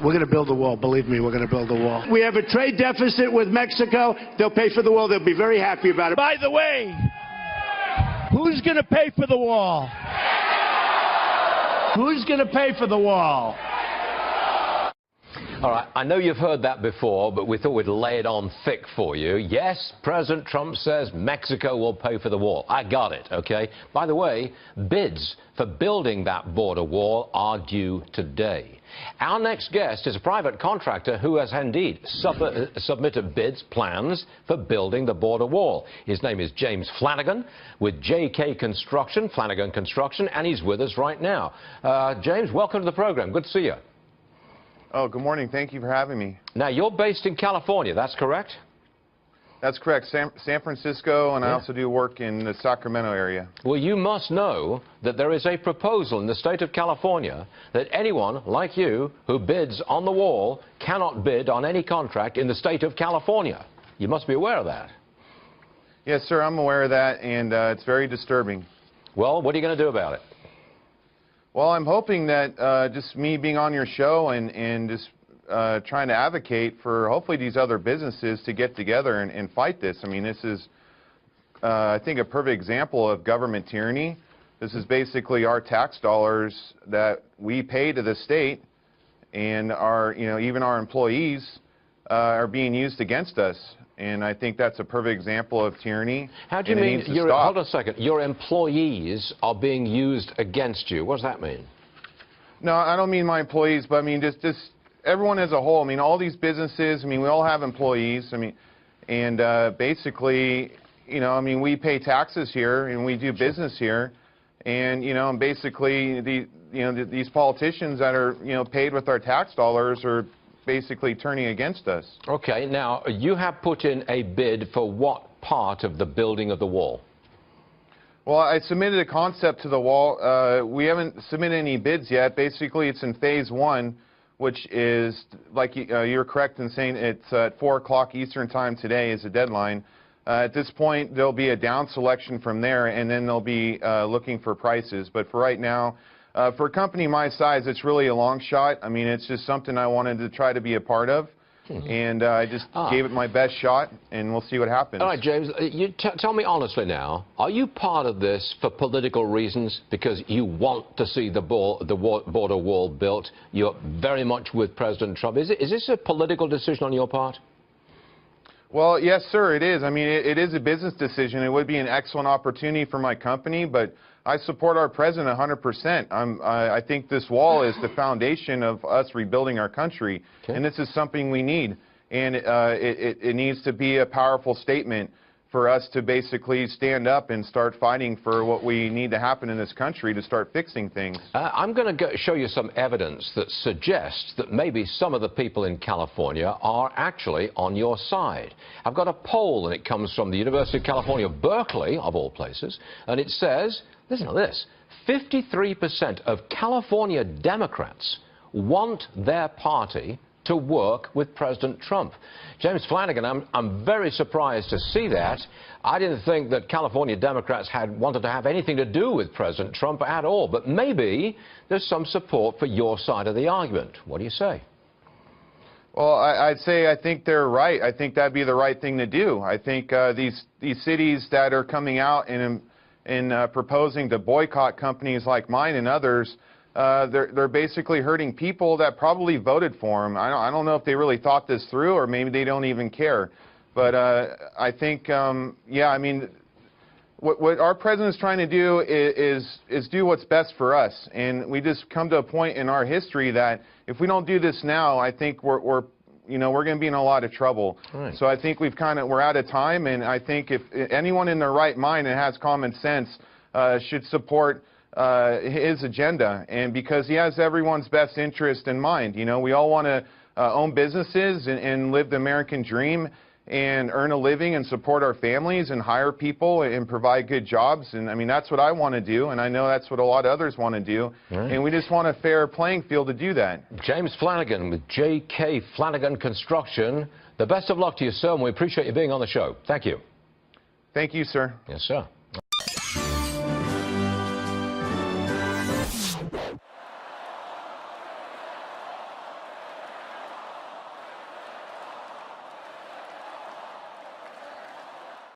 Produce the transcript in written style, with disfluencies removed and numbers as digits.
We're going to build a wall. Believe me, we're going to build a wall. We have a trade deficit with Mexico. They'll pay for the wall. They'll be very happy about it. By the way, who's going to pay for the wall? Who's going to pay for the wall? All right, I know you've heard that before, but we thought we'd lay it on thick for you. Yes, President Trump says Mexico will pay for the wall. I got it, okay? By the way, bids for building that border wall are due today. Our next guest is a private contractor who has indeed submitted bids, plans for building the border wall. His name is James Flanagan with JK Construction, Flanagan Construction, and he's with us right now. James, welcome to the program. Good to see you. Oh, good morning. Thank you for having me. Now, you're based in California, that's correct? That's correct. San Francisco, and I also do work in the Sacramento area. Well, you must know that there is a proposal in the state of California that anyone like you who bids on the wall cannot bid on any contract in the state of California. You must be aware of that. Yes, sir, I'm aware of that, and it's very disturbing. Well, what are you going to do about it? Well, I'm hoping that just me being on your show and just trying to advocate for hopefully these other businesses to get together and fight this. I mean, this is, I think, a perfect example of government tyranny. This is basically our tax dollars that we pay to the state, and even our employees are being used against us. And I think that's a perfect example of tyranny. How do you mean? Hold on a second. Your employees are being used against you. What does that mean? No, I don't mean my employees, but I mean just everyone as a whole. I mean, all these businesses. I mean, we all have employees. I mean, and basically, I mean, we pay taxes here and we do business here, and and basically these politicians that are paid with our tax dollars are basically turning against us. Okay, now you have put in a bid for what part of the building of the wall? Well, I submitted a concept to the wall. We haven't submitted any bids yet. Basically, it's in phase 1, which is, like you're correct in saying, it's at 4 o'clock Eastern time today is the deadline. At this point, there'll be a down selection from there, and then they'll be looking for prices. But for right now, for a company my size, it's really a long shot. I mean, it's just something I wanted to try to be a part of, and I just gave it my best shot, and we'll see what happens. All right, James, tell me honestly now, are you part of this for political reasons, because you want to see the border wall built? You're very much with President Trump. Is this a political decision on your part? Well, yes, sir, it is. I mean, it is a business decision. It would be an excellent opportunity for my company, but I support our president 100%. I think this wall is the foundation of us rebuilding our country, and this is something we need. And it needs to be a powerful statement for us to basically stand up and start fighting for what we need to happen in this country to start fixing things. I'm going to show you some evidence that suggests that maybe some of the people in California are actually on your side. I've got a poll, and it comes from the University of California, Berkeley, of all places, and it says, listen to this, 53% of California Democrats want their party to work with President Trump. James Flanagan, I'm very surprised to see that. I didn't think that California Democrats had wanted to have anything to do with President Trump at all, but maybe there's some support for your side of the argument. What do you say? Well, I'd say I think they're right. I think that'd be the right thing to do. I think these cities that are coming out and proposing to boycott companies like mine and others, they're basically hurting people that probably voted for them. I don't know if they really thought this through, or maybe they don't even care. But I think, yeah, I mean, what our president's trying to do is do what's best for us. And we just come to a point in our history that if we don't do this now, I think we're going to be in a lot of trouble. Right. So I think we're out of time, and I think if anyone in their right mind and has common sense should support his agenda, and because he has everyone's best interest in mind. We all want to own businesses and live the American dream and earn a living and support our families and hire people and provide good jobs. And I mean, that's what I want to do, and I know that's what a lot of others want to do. Right. And we just want a fair playing field to do that. James Flanagan with J.K. Flanagan Construction. The best of luck to you, sir, and we appreciate you being on the show. Thank you. Thank you, sir. Yes, sir.